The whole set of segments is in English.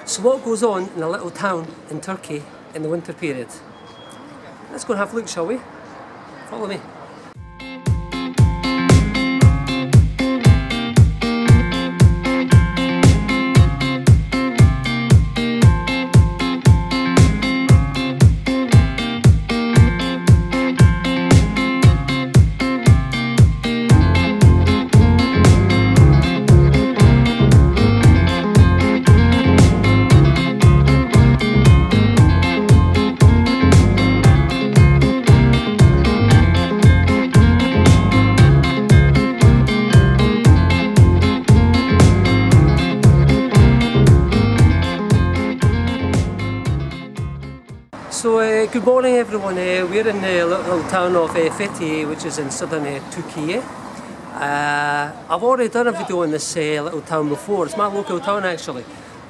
So what goes on in a little town in Turkey in the winter period? Let's go and have a look, shall we? Follow me. So good morning everyone, we're in the little town of Fethiye, which is in southern Turkey. I've already done a video in this little town before. It's my local town actually.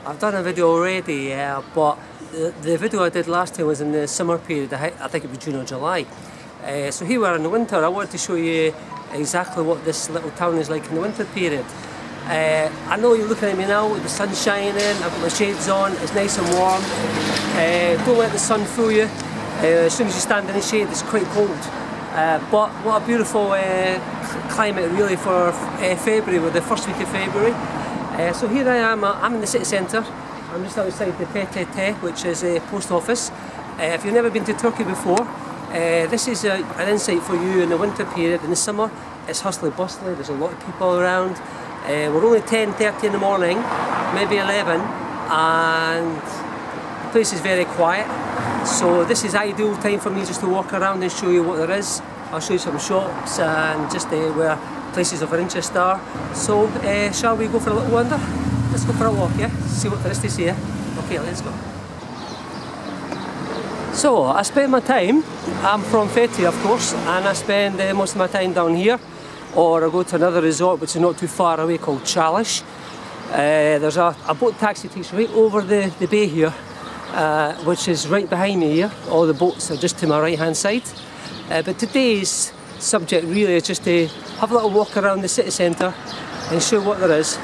I've done a video already, but the video I did last time was in the summer period. I think it was June or July. So here we are in the winter. I wanted to show you exactly what this little town is like in the winter period. I know you're looking at me now with the sun shining, I've got my shades on, it's nice and warm. Don't let the sun fool you. As soon as you stand in the shade it's quite cold. But what a beautiful climate really for February, with the first week of February. So here I am, I'm in the city centre. I'm just outside the Penthouse, which is a post office. If you've never been to Turkey before, this is an insight for you in the winter period. In the summer it's hustly bustly, there's a lot of people around. We're only 10:30 in the morning, maybe 11, and the place is very quiet. So this is ideal time for me just to walk around and show you what there is. I'll show you some shops and just where places of our interest are. So shall we go for a little wander? Let's go for a walk, yeah? See what there is to see here. Okay, let's go. So I spend my time, I'm from Fethiye of course, and I spend most of my time down here. Or I go to another resort which is not too far away called Turkish. There's a boat taxi takes right over the bay here, which is right behind me here. All the boats are just to my right hand side. But today's subject really is just to have a little walk around the city centre and show what there is.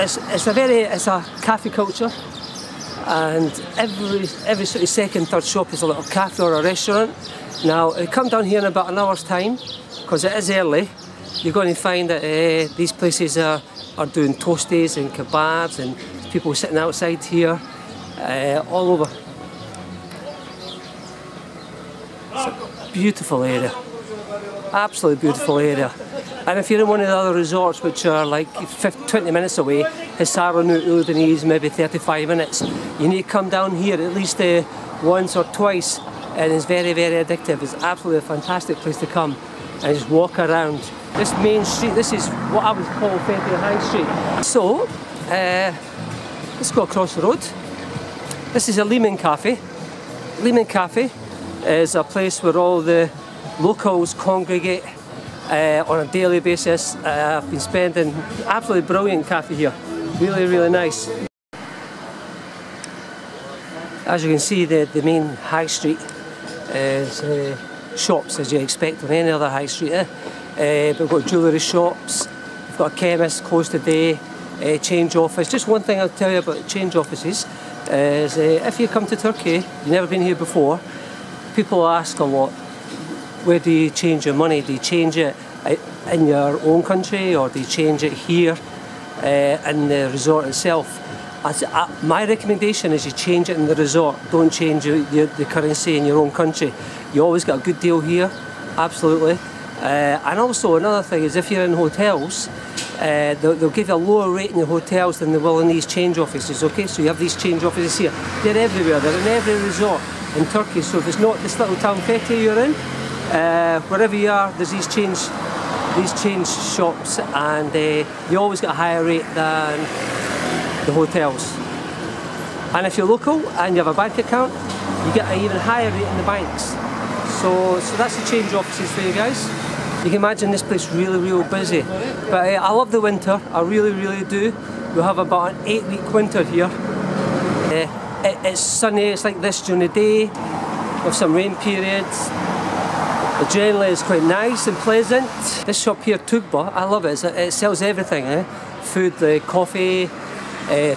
It's a cafe culture, and every sort of second, third shop is a little cafe or a restaurant. Now come down here in about an hour's time, because it is early. You're going to find that these places are doing toasties and kebabs, and people sitting outside here all over. It's a beautiful area, absolutely beautiful area. And if you're in one of the other resorts which are like 20 minutes away, Hisaronu, Udeniz, maybe 35 minutes, you need to come down here at least once or twice, and it's very, very addictive. It's absolutely a fantastic place to come and just walk around. This main street, this is what I would call Fethiye High Street. So, let's go across the road. This is a Lehman Cafe. Lehman Cafe is a place where all the locals congregate on a daily basis. I've been spending absolutely brilliant cafe here. Really, really nice. As you can see, the main high street is shops as you expect on any other high street. But we've got jewellery shops, we've got a chemist closed today, change office. Just one thing I'll tell you about change offices is if you come to Turkey, you've never been here before, people ask a lot, where do you change your money? Do you change it in your own country, or do you change it here in the resort itself? My recommendation is you change it in the resort, don't change the currency in your own country. You always get a good deal here, absolutely. And also another thing is if you're in hotels, they'll give you a lower rate in the hotels than they will in these change offices, okay? So you have these change offices here. They're everywhere, they're in every resort in Turkey. So if it's not this little town Fethiye you're in, wherever you are, there's these change shops, and you always get a higher rate than the hotels. And if you're local and you have a bank account, you get an even higher rate in the banks. So that's the change offices for you guys. You can imagine this place really, really busy. But I love the winter, I really, really do. We have about an 8-week winter here. It's sunny, it's like this during the day, with some rain periods. But generally it's quite nice and pleasant. This shop here, Tugba, I love it. It sells everything, food, coffee,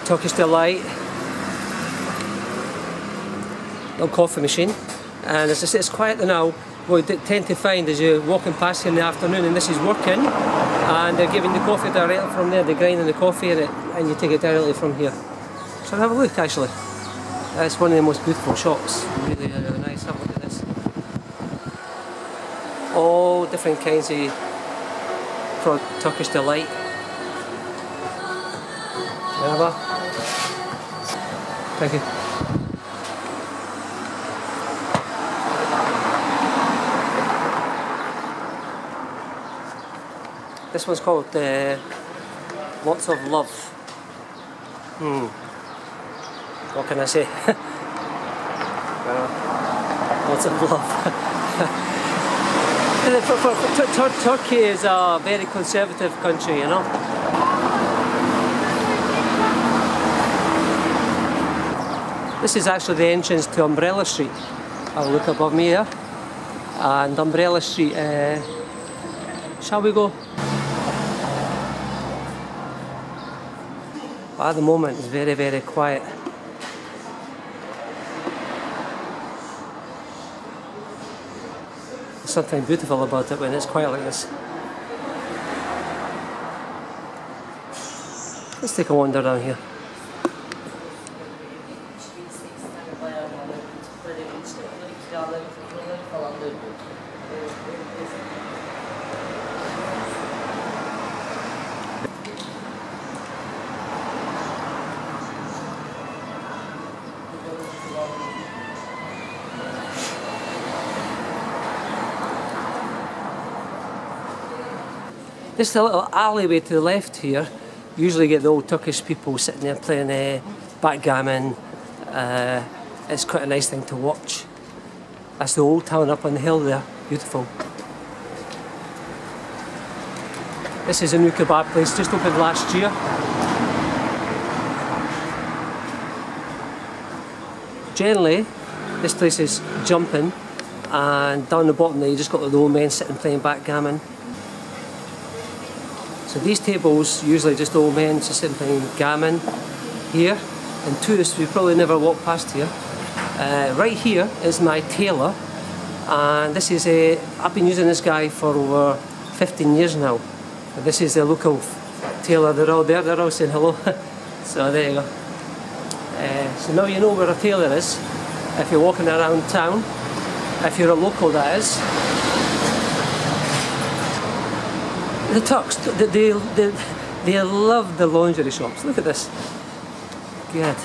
Turkish Delight, little coffee machine, and as I say, it's quieter now. What you tend to find is you're walking past here in the afternoon and this is working, and they're giving the coffee directly from there. They're grinding the coffee in it, and you take it directly from here. So have a look, actually. It's one of the most beautiful shops. Really, really nice. Have a look at this. All different kinds of Turkish Delight. Merhaba. Thank you. This one's called Lots of Love. What can I say? Lots of love. Turkey is a very conservative country, you know. This is actually the entrance to Umbrella Street. I'll look above me here. And Umbrella Street, shall we go? But at the moment it's very, very quiet. There's something beautiful about it when it's quiet like this. Let's take a wander down here. This is a little alleyway to the left here. You usually get the old Turkish people sitting there playing backgammon. It's quite a nice thing to watch. That's the old town up on the hill there. Beautiful. This is a new kebab place, just opened last year. Generally, this place is jumping, and down the bottom there you just got the old men sitting playing backgammon. So these tables, usually just old men just sitting playing gammon here, and tourists we probably never walk past here. Right here is my tailor, and this is I've been using this guy for over 15 years now. This is the local tailor. They're all there, they're all saying hello. So there you go. So now you know where a tailor is if you're walking around town, if you're a local that is. The Turks, they love the lingerie shops. Look at this. Good.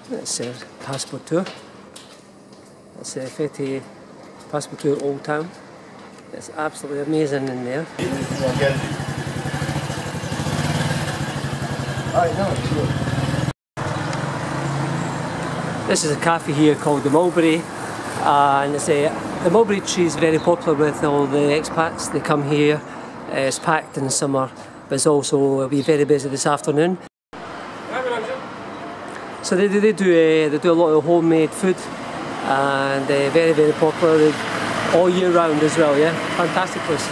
That's a passport tour. That's Fethiye passport tour Old Town. It's absolutely amazing in there. This is a cafe here called the Mulberry, and it's the mulberry tree is very popular with all the expats. They come here. It's packed in the summer, but it's also will be very busy this afternoon. So they do a lot of homemade food, and very, very popular all year round as well. Yeah, fantastic place.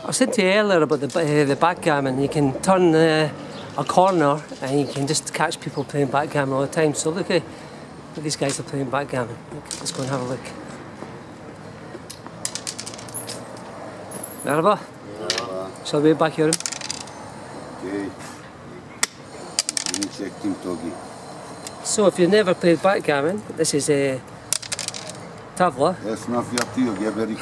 I was saying to you earlier about the backgammon. You can turn a corner and you can just catch people playing backgammon all the time. So look at these guys are playing backgammon. Look, let's go and have a look. Merhaba. Merhaba. Shall we back here? Okay. So if you've never played backgammon, this is a tavla. Esnaf yatıyor, geberik.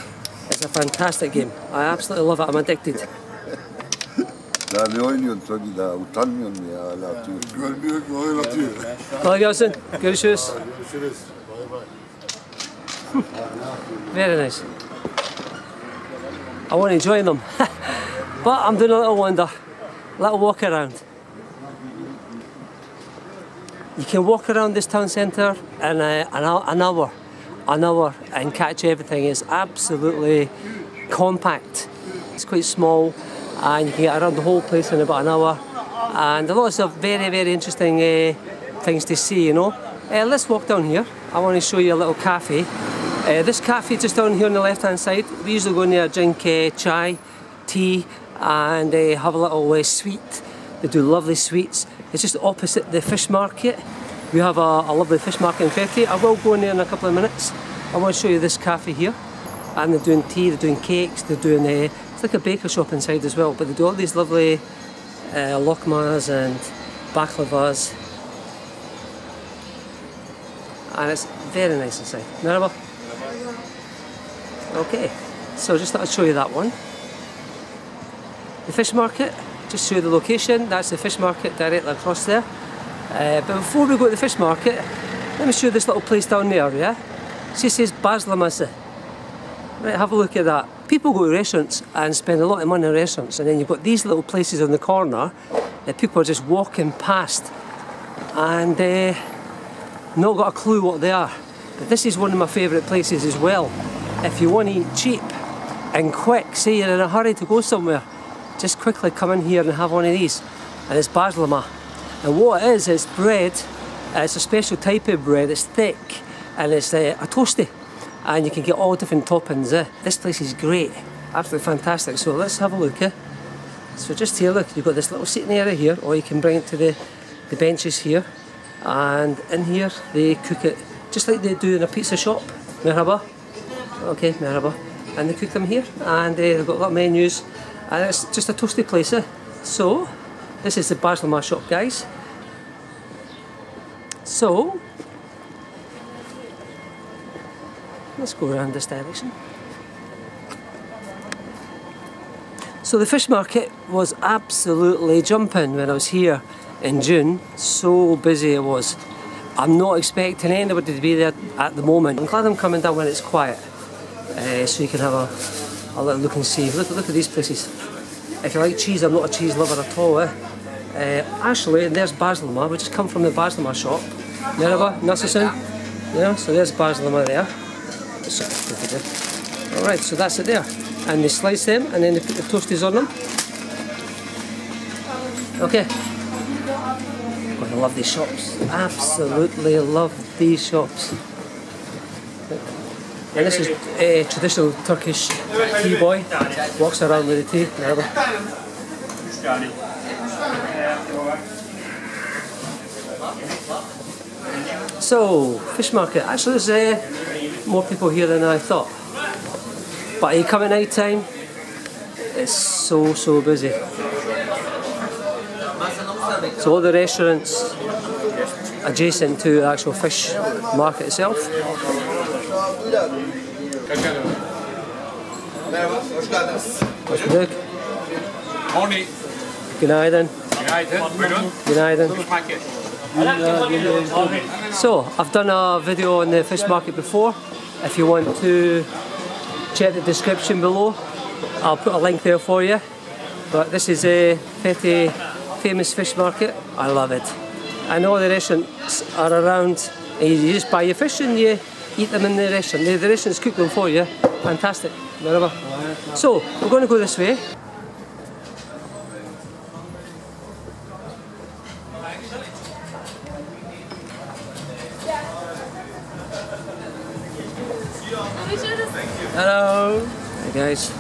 It's a fantastic game. I absolutely love it. I'm addicted. Daha ne oynuyorsun Togi daha? Utanmıyor musun ya hala atıyor? Görmüyor ki oyun atıyor. Kolay gelsin. Görüşürüz. Görüşürüz. Bay bay. Very nice. I want to join them. But I'm doing a little wander. Little walk around. You can walk around this town centre in an hour and catch everything. It's absolutely compact. It's quite small and you can get around the whole place in about an hour. And lots of very, very interesting things to see, you know. Let's walk down here. I want to show you a little cafe. This cafe just down here on the left hand side. We usually go in there, drink chai, tea and have a little sweet. They do lovely sweets. It's just opposite the fish market. We have a lovely fish market in Fethiye. I will go in there in a couple of minutes. I want to show you this cafe here. And they're doing tea, they're doing cakes, they're doing, it's like a baker shop inside as well, but they do all these lovely lokmas and baklavas. And it's very nice inside. Merhaba. Okay, so just thought I'd show you that one. The fish market, just show you the location. That's the fish market directly across there. But before we go to the fish market, let me show you this little place down there, yeah? See, it says Bazlaması. Right, have a look at that. People go to restaurants and spend a lot of money in restaurants, and then you've got these little places on the corner that people are just walking past and not got a clue what they are. But this is one of my favourite places as well. If you want to eat cheap and quick, say you're in a hurry to go somewhere, just quickly come in here and have one of these. And it's bazlama. And what it is, it's bread. It's a special type of bread. It's thick and it's a toasty. And you can get all different toppings. This place is great, absolutely fantastic. So let's have a look. So just here, look, you've got this little seating area here, or you can bring it to the benches here. And in here they cook it just like they do in a pizza shop. Merhaba. Okay, merhaba. And they cook them here, and they've got a lot of menus, and it's just a toasty place. So this is the bazlama shop, guys. So let's go around this direction. So the fish market was absolutely jumping when I was here in June. So busy it was. I'm not expecting anybody to be there at the moment. I'm glad I'm coming down when it's quiet, so you can have a little look and see. Look at these places. If you like cheese, I'm not a cheese lover at all. Actually, there's bazlama. We just come from the bazlama shop. Merhaba, nasılsın? Yeah, so there's bazlama there. Alright, so that's it there. And they slice them and then they put the toasties on them. Okay. I love these shops. Absolutely love these shops. And this is a traditional Turkish tea boy. Walks around with the tea. So, fish market. Actually, there's more people here than I thought. But you come at night time, it's so busy. So all the restaurants adjacent to the actual fish market itself. Hoş bulduk. Morning. Günaydın. Günaydın. So, I've done a video on the fish market before. If you want to check the description below, I'll put a link there for you. But this is a Fethiye famous fish market. I love it. And all the restaurants are around. And you just buy your fish and you eat them in the restaurant. The restaurants cook them for you. Fantastic. Merhaba. So, we're going to go this way. Hello. Hey guys.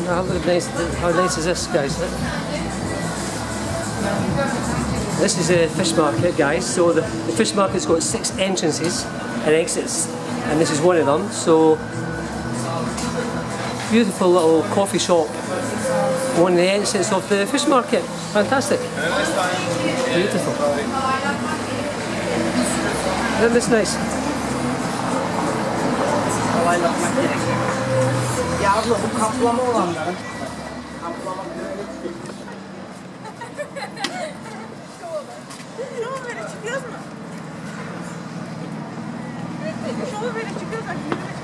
How nice is this, guys? This is a fish market, guys. So the fish market's got 6 entrances and exits, and this is one of them. So beautiful little coffee shop, one of the exits of the fish market. Fantastic. Beautiful. Isn't this nice? Ya abla bu kaplama olanların.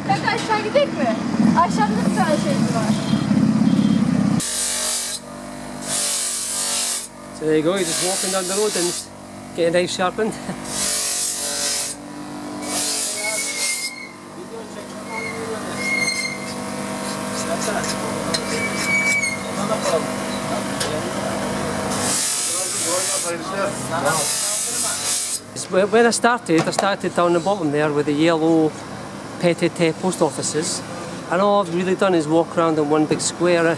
Kanka aşağı gidelim mi? Aşağıda bir tane şey var. So there you go, you're just walking down the road and get a knife sharpened. When I started down the bottom there with the yellow Penthouse post offices, and all I've really done is walk around in one big square,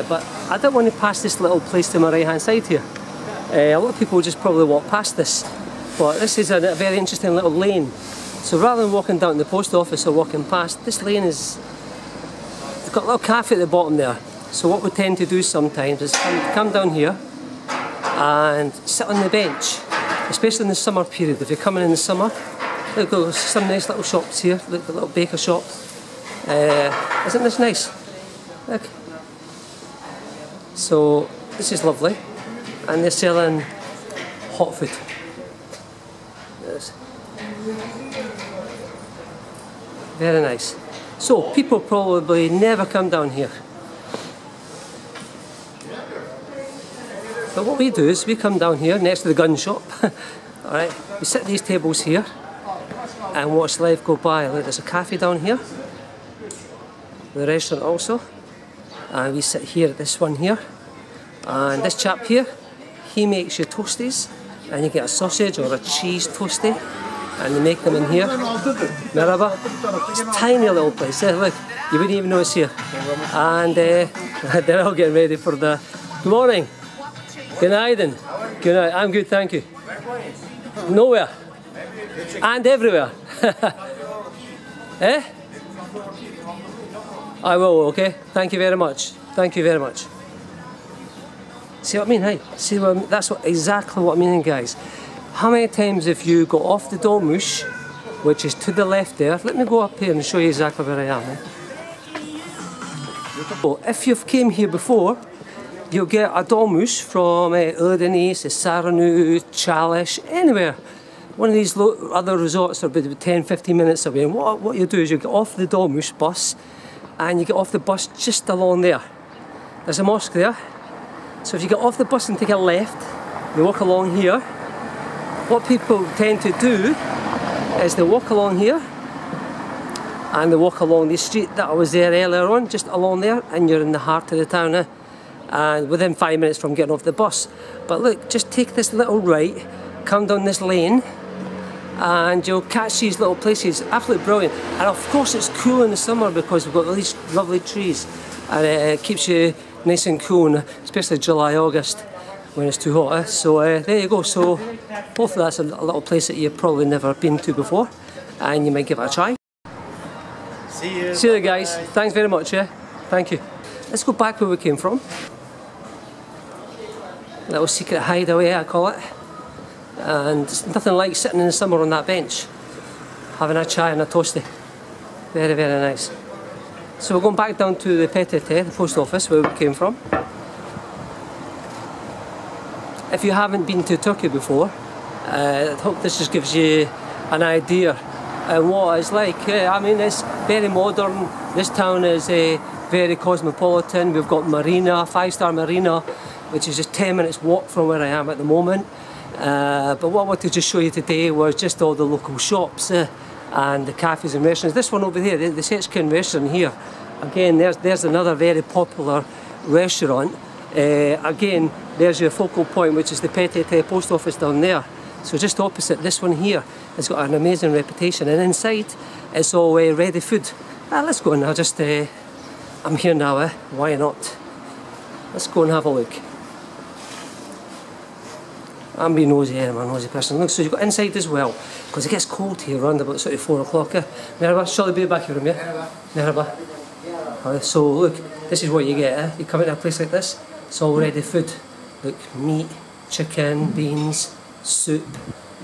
but I don't want to pass this little place to my right hand side here. A lot of people just probably walk past this, but this is a very interesting little lane. So rather than walking down to the post office or walking past, this lane is, it's got a little cafe at the bottom there. So what we tend to do sometimes is come down here and sit on the bench, especially in the summer period. If you're coming in the summer, look, there's some nice little shops here. Look, the little baker shop. Isn't this nice? Look. So this is lovely, and they're selling hot food. Yes. Very nice. So people probably never come down here. But what we do is we come down here next to the gun shop. Alright, we sit at these tables here and watch life go by. Look, there's a cafe down here, the restaurant also, and we sit here at this one here, and this chap here, he makes you toasties, and you get a sausage or a cheese toastie, and they make them in here. Merhaba. It's a tiny little place, look, you wouldn't even know it's here. And they're all getting ready for the... Good morning. Günaydın. Good night. I'm good, thank you. Nowhere. And everywhere. Eh? I will, okay? Thank you very much. Thank you very much. See what I mean, hey? See what I mean? That's exactly what I mean, guys. How many times have you got off the dolmuş, which is to the left there? Let me go up here and show you exactly where I am. Eh? So, if you've came here before, you'll get a dolmuş from Ödenis, Saranu, Chalish, anywhere. One of these other resorts are about 10-15 minutes away, and what you do is you get off the dolmuş bus and you get off the bus just along there. There's a mosque there, so if you get off the bus and take a left, you walk along here. What people tend to do is they walk along here and they walk along the street that I was there earlier on, just along there, and you're in the heart of the town. And within 5 minutes from getting off the bus. But look, just take this little right, come down this lane, and you'll catch these little places. Absolutely brilliant. And of course it's cool in the summer because we've got all these lovely trees, and it keeps you nice and cool, especially July, August when it's too hot. So there you go. So hopefully that's a little place that you've probably never been to before, and you might give it a try. See you. See you guys. Thanks very much, yeah. Thank you. Let's go back where we came from. Little secret hideaway, I call it. And it's nothing like sitting in the summer on that bench, having a chai and a toastie. Very, very nice. So we're going back down to the Penthouse, the post office, where we came from. If you haven't been to Turkey before, I hope this just gives you an idea of what it's like. I mean, it's very modern. This town is very cosmopolitan. We've got marina, 5-star marina, which is just 10 minutes walk from where I am at the moment. But what I wanted to just show you today was just all the local shops and the cafes and restaurants. This one over here, the Seçkin restaurant here. Again, there's another very popular restaurant. Again, there's your focal point, which is the Penthouse post office down there. So just opposite, this one here has got an amazing reputation, and inside it's all ready food. Let's go now, I'm here now, why not? Let's go and have a look. I'm being nosy, I'm a nosy person. Look, so you've got inside as well, because it gets cold here around about sort of 4 o'clock. Merhaba, shall I be back here, yeah? Merhaba. So look, this is what you get, You come into a place like this, it's all ready food. Look, meat, chicken, beans, soup,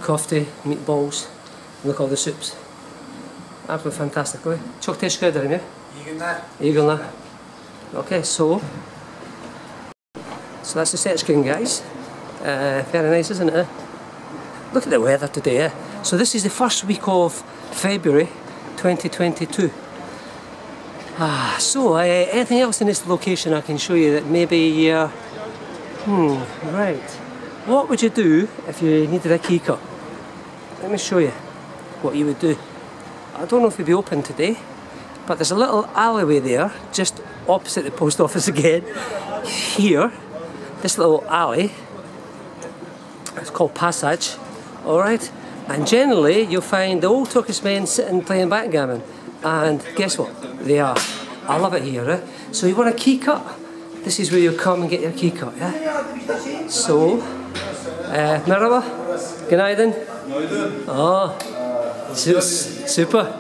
kofte, meatballs. Look, all the soups. Absolutely fantastic. Çok teşekkür ederim, ya. İyi günler. İyi günler. Okay, so So that's the set screen, guys. Very nice, isn't it? Look at the weather today. So this is the first week of February 2022. So anything else in this location I can show you that maybe right. What would you do if you needed a key cut? Let me show you what you would do. I don't know if it'd be open today, but there's a little alleyway there, just opposite the post office again. Here, this little alley, it's called Passage, alright? And generally, you'll find the old Turkish men sitting playing backgammon. And guess what? They are. I love it here, eh? So you want a key cut? This is where you come and get your key cut, yeah? So, merhaba, günaydın. Super.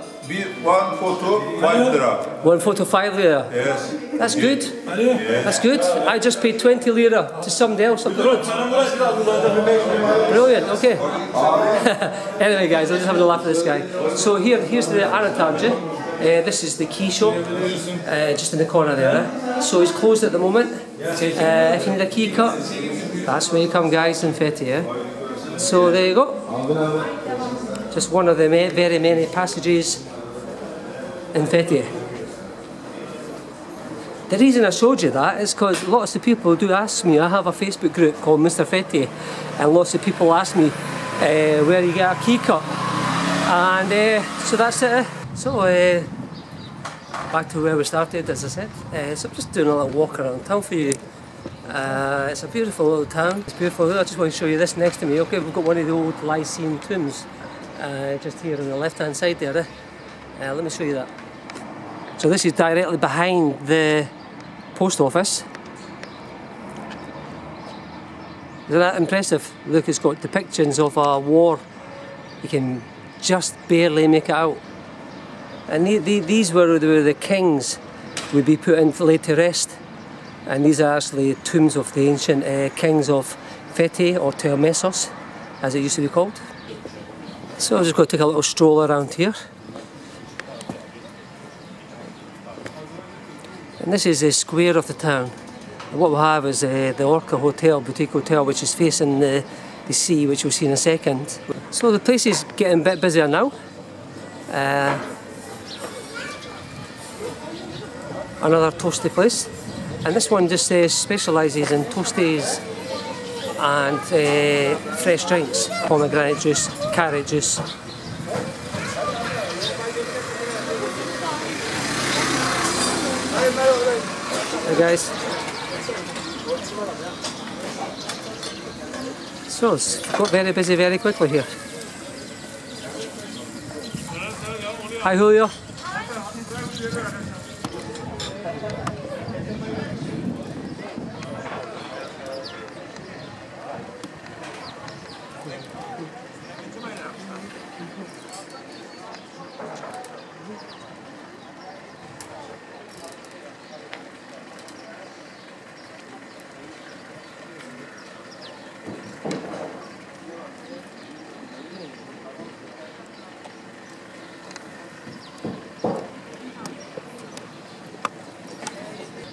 One photo, 5 lira. One photo, 5 lira. Yes. That's good. That's good. I just paid 20 lira to somebody else up the road. Brilliant. Okay. Anyway, guys, I'm just having a laugh at this guy. So here's the Aratarcı. This is the key shop, just in the corner there. So it's closed at the moment. If you need a key cut, that's where you come, guys, in Fethiye. So there you go. Just one of the very many passages in Fethiye. The reason I showed you that is because lots of people do ask me. I have a Facebook group called Mr. Fethiye, and lots of people ask me where you get a key cut. And so that's it. So back to where we started, as I said. So I'm just doing a little walk around town for you. It's a beautiful little town. It's beautiful. I just want to show you this next to me. Okay, we've got one of the old Lyceum tombs just here on the left-hand side there. Let me show you that. So this is directly behind the post office. Isn't that impressive? Look, it's got depictions of a war. You can just barely make it out. And these were where the kings would be put in laid to rest. And these are actually tombs of the ancient kings of Fethiye, or Tailor, as it used to be called. So I'm just going to take a little stroll around here. And this is the square of the town. And what we have is the Orca Hotel, boutique hotel, which is facing the sea, which we'll see in a second. So the place is getting a bit busier now. Another toasty place. And this one just specialises in toasties and fresh drinks. Pomegranate juice, carrot juice. Hey guys. So it's got very busy very quickly here. Hi Julio.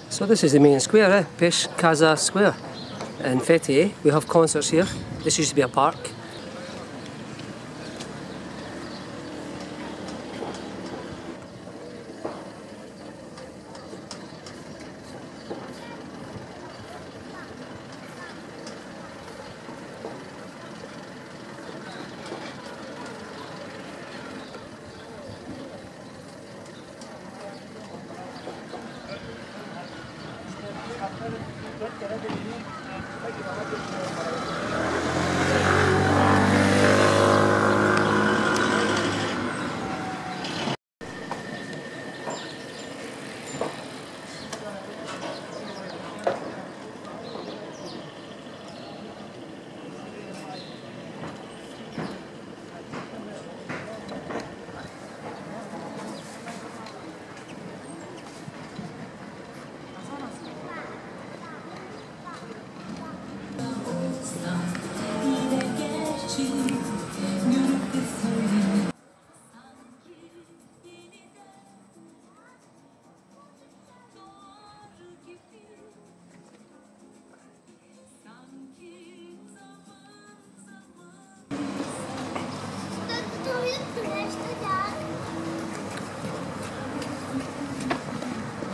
So this is the main square, Pesh Kaza Square in Fethiye. We have concerts here. This used to be a park.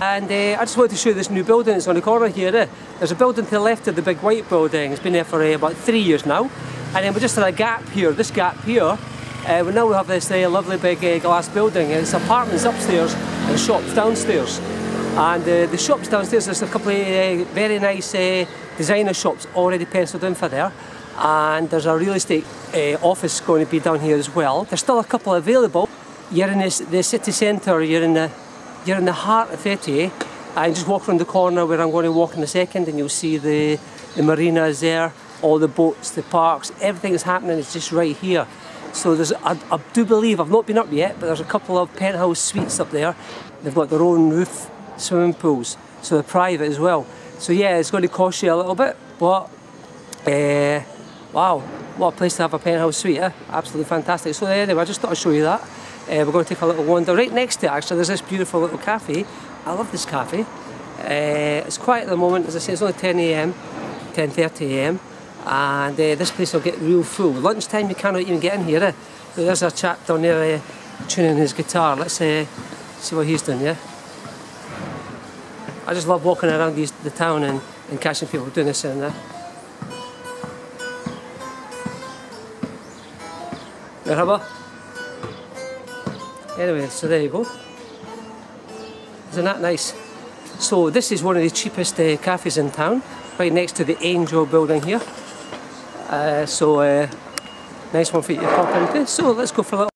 And I just wanted to show you this new building that's on the corner here. There's a building to the left of the big white building. It's been there for about 3 years now. And then we just had a gap here, this gap here. But now we have this lovely big glass building. It's apartments upstairs and shops downstairs. And the shops downstairs, there's a couple of very nice designer shops already penciled in for there. And there's a real estate office going to be down here as well. There's still a couple available. You're in the city centre, you're in the heart of Fethiye, and just walk around the corner where I'm going to walk in a second, and you'll see the marinas there, all the boats, the parks, everything that's happening is just right here. So there's, I do believe, I've not been up yet, but there's a couple of penthouse suites up there. They've got their own roof swimming pools, so they're private as well. So yeah, it's going to cost you a little bit, but wow, what a place to have a penthouse suite, eh? Absolutely fantastic. So anyway, I just thought I'd show you that. We're going to take a little wander. Right next to it, actually, there's this beautiful little cafe. I love this cafe. It's quiet at the moment. As I say, it's only 10 AM, 10:30 AM, and this place will get real full. Lunchtime, you cannot even get in here. Eh? So there's a chap down there tuning his guitar. Let's see what he's doing. Yeah. I just love walking around the town and catching people doing this and that. Merhaba. Anyway, so there you go. Isn't that nice? So this is one of the cheapest cafes in town, right next to the Angel building here. Nice one for you to pop into. So let's go for a little.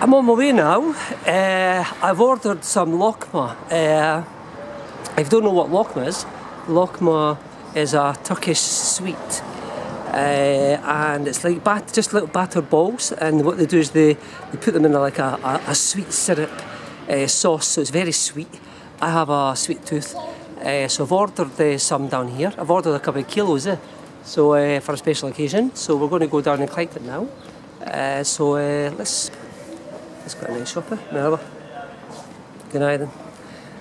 I'm on my way now. I've ordered some lokma. If you don't know what lokma is a Turkish sweet. And it's like just little battered balls, and what they do is they put them in like a sweet syrup sauce, so it's very sweet. I have a sweet tooth, so I've ordered some down here. I've ordered a couple of kilos, so for a special occasion. So we're going to go down and collect it now. Let's go in and shop. Merhaba. Good night then.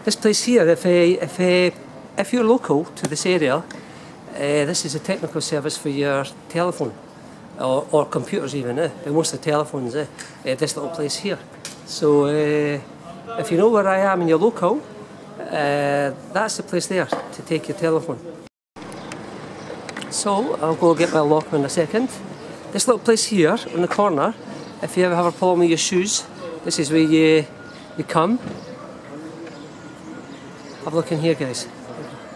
This place here, if you're local to this area, this is a technical service for your telephone or computers even, but most of the telephones, this little place here. So if you know where I am and you're local, that's the place there to take your telephone. So I'll go get my lokma in a second. This little place here on the corner, if you ever have a problem with your shoes, this is where you come. Have a look in here, guys.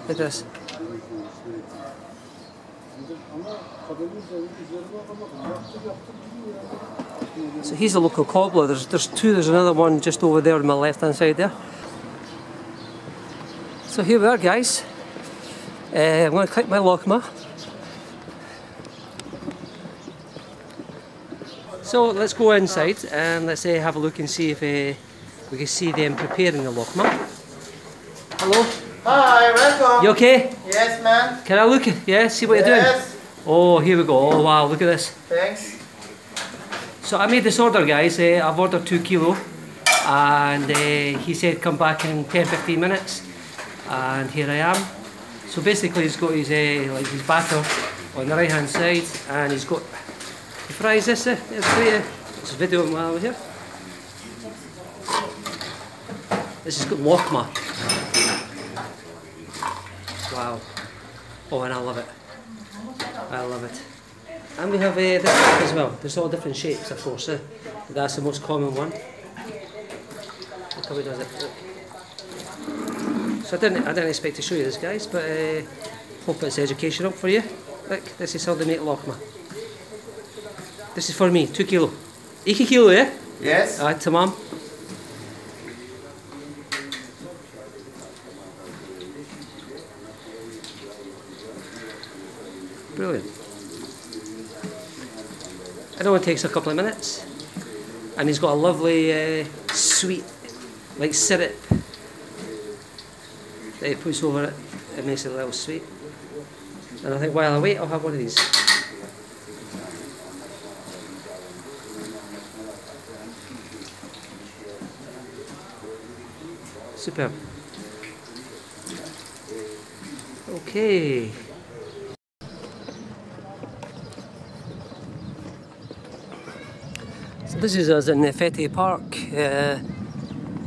Look at this. So he's a local cobbler. There's two. There's another one just over there on my left hand side there. So here we are, guys. I'm going to collect my lokma. So let's go inside and let's have a look and see if we can see them preparing the lokma. Hello. Hi, welcome. You okay? Yes, man. Can I look? Yeah, see what you're doing? Yes. Oh, here we go. Oh wow, look at this. Thanks. So I made this order, guys. I've ordered 2 kilo, and he said come back in 10-15 minutes, and here I am. So basically he's got his like his batter on the right hand side, and he's got, he fries this. There's a video of while I was here. This is got lokma. Wow. Oh, and I love it. I love it. And we have this as well. There's all different shapes, of course. But that's the most common one. Look how he does it. Look. So I didn't expect to show you this, guys, but hope it's educational for you. Look, this is how they make lokma. This is for me, 2 kilo. 2 kilo, yeah? Yes. Tamam. Brilliant. It only takes a couple of minutes, and he's got a lovely sweet, like syrup that he puts over it. It makes it a little sweet. And I think while I wait, I'll have one of these. Superb. Okay. This is us in the Fethiye Park,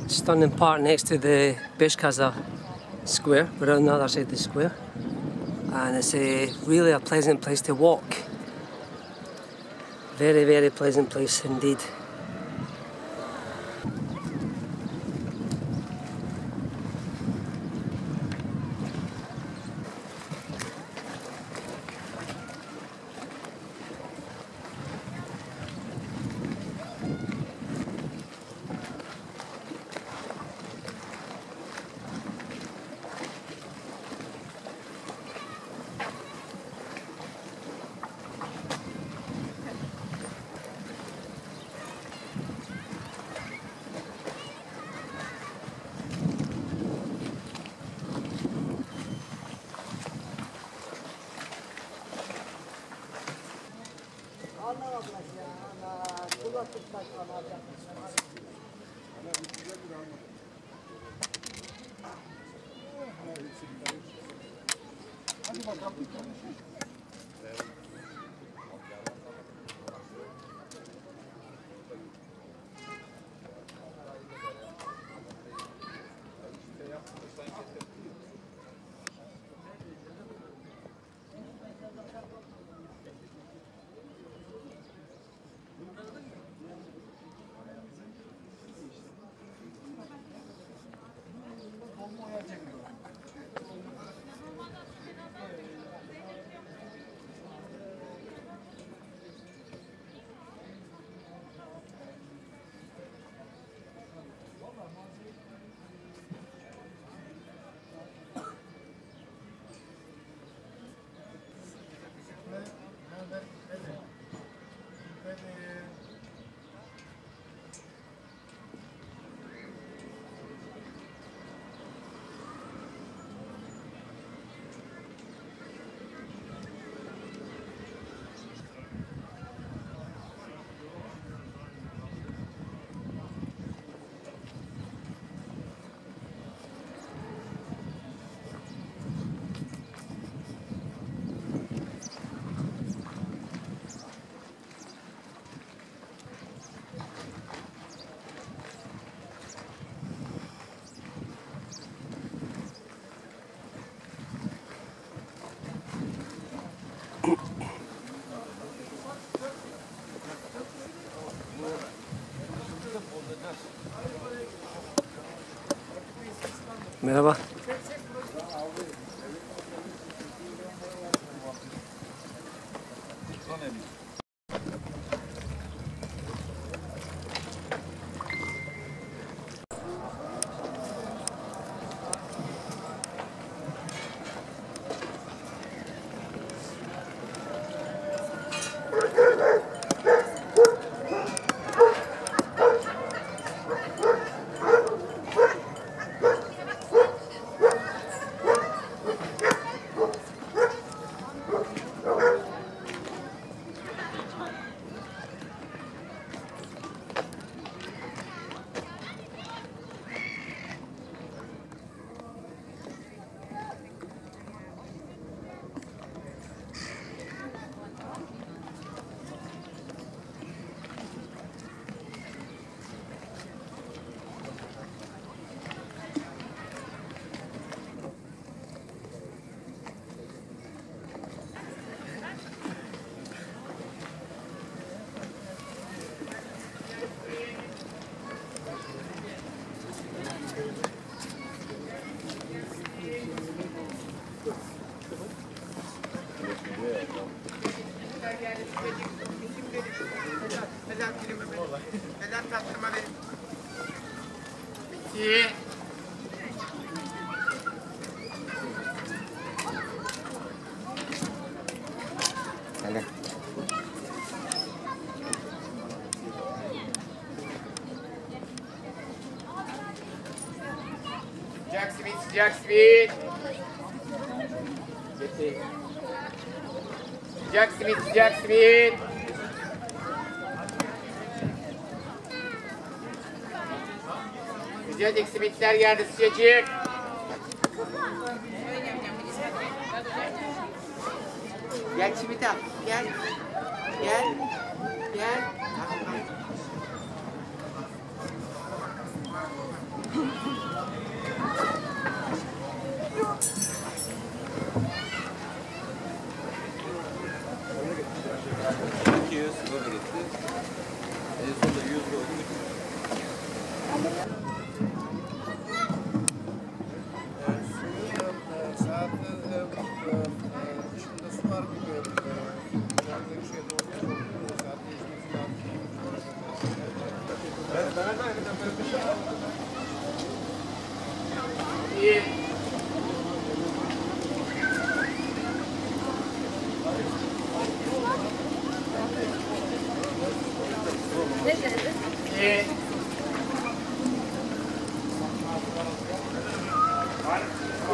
stunning park next to the Beshkaza Square. We're on the other side of the square, and it's really a pleasant place to walk. Very, very pleasant place indeed. Merhaba. Sıcak simit. Sıcak simit, sıcak simit. Sıcacık simitler geldi, sıcacık. Gel simit al, gel. Gel. Gel. 200 böyle gitti. En sonunda 100 koydum. Saat dışında su var gibi. Yanında bir şey de oluyor. Saat değişmesi lazım. İyi. Ne dedi? İyi.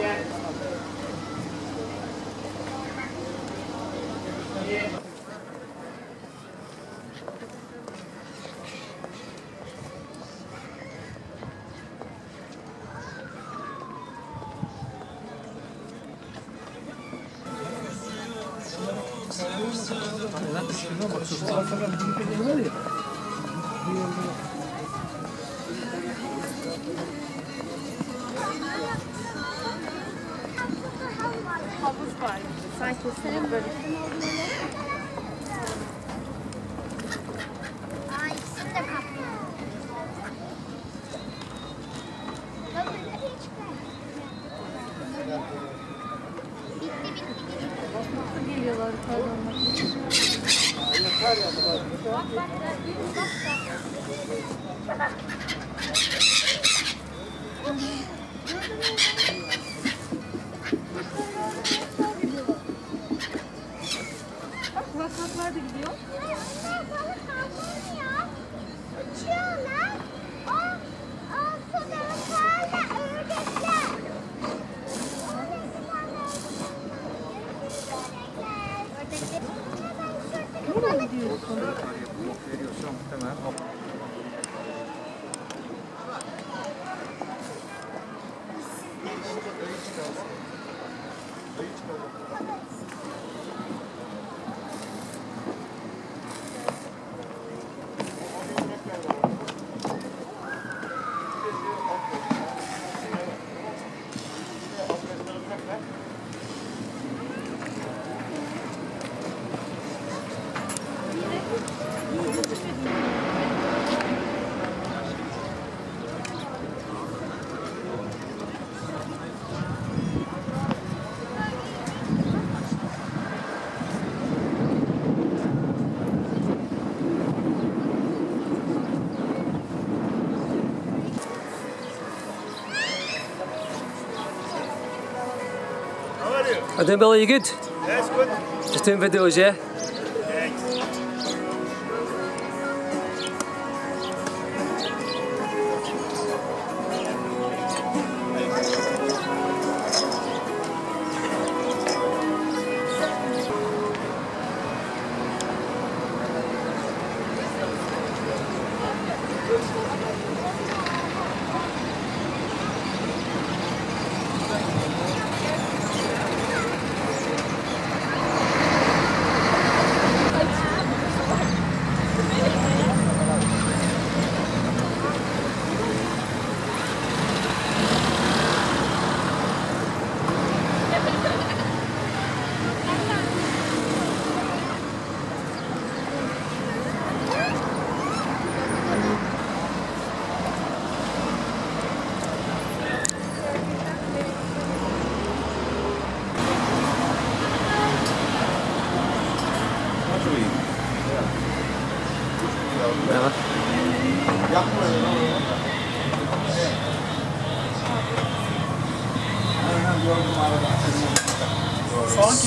Gel. İyi. Havuz var. Sanki senin böyle. Aa, ikisini de kaplı. Baba nereye çıkar? Bitti. Geliyorlar yukarıdan. Bak kulaklıklar da gidiyor. Balık avlanıyor. Uçuyorlar. O fotoğraflarla ördekler. Nereye gidiyorsun? I doing, Billy? You good? Yes, good. Just doing videos, yeah?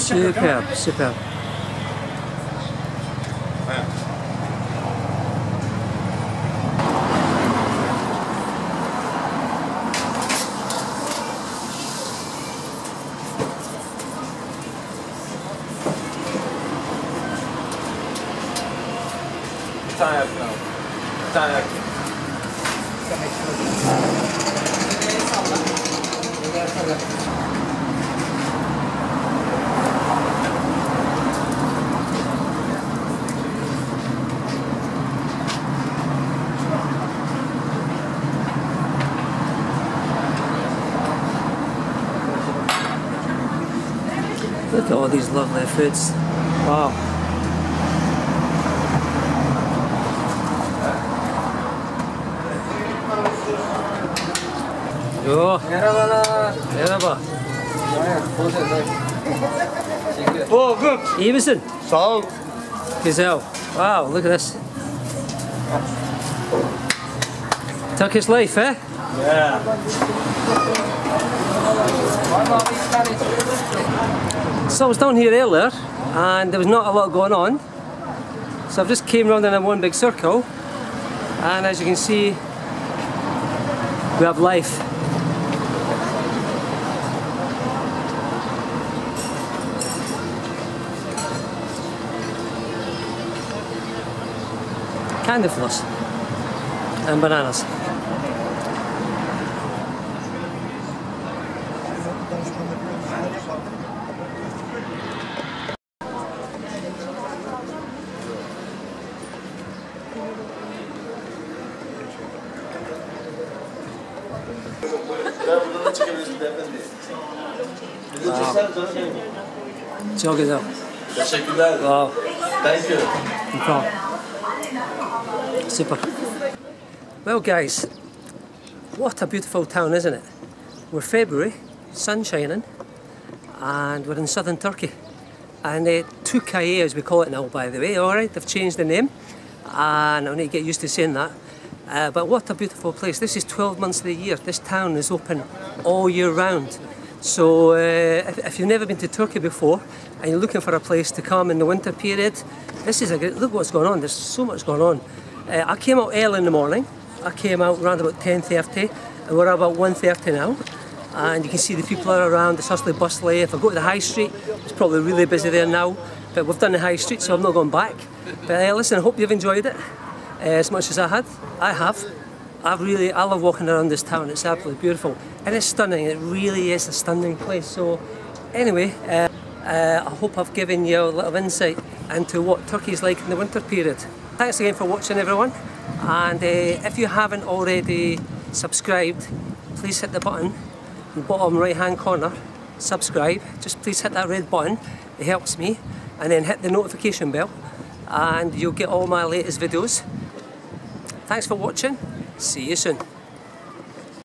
Superb, superb. Bir tane yapın abi. Bir tane yapın. Look at all these lovely foods. Wow. Oh. Merhaba. Oh, good. İyi misin? Sağ ol. Güzel. Wow, look at this. Turkish life, eh? Yeah. So I was down here earlier and there was not a lot going on. So I've just came round in one big circle and as you can see we have life. Candy floss and bananas. Çok güzel. Teşekkürler. Wow. Thank you. No problem. Super. Well guys, what a beautiful town, isn't it? We're February, sun shining, and we're in southern Turkey. And Türkiye as we call it now, by the way, alright, they've changed the name, and I need to get used to saying that. But what a beautiful place. This is 12 months of the year. This town is open all year round. So if you've never been to Turkey before and you're looking for a place to come in the winter period, this is a great, look what's going on, there's so much going on. I came out early in the morning. I came out around about 10:30 and we're about 1:30 now. And you can see the people are around, it's hustly bustly. If I go to the high street, it's probably really busy there now. But we've done the high street, so I'm not going back. But listen, I hope you've enjoyed it as much as I had. I have. I love walking around this town, it's absolutely beautiful. And it's stunning, it really is a stunning place. So anyway, I hope I've given you a little insight into what Turkey's like in the winter period. Thanks again for watching everyone. And if you haven't already subscribed, please hit the button in the bottom right hand corner, subscribe. Just please hit that red button, it helps me. And then hit the notification bell and you'll get all my latest videos. Thanks for watching. See you soon.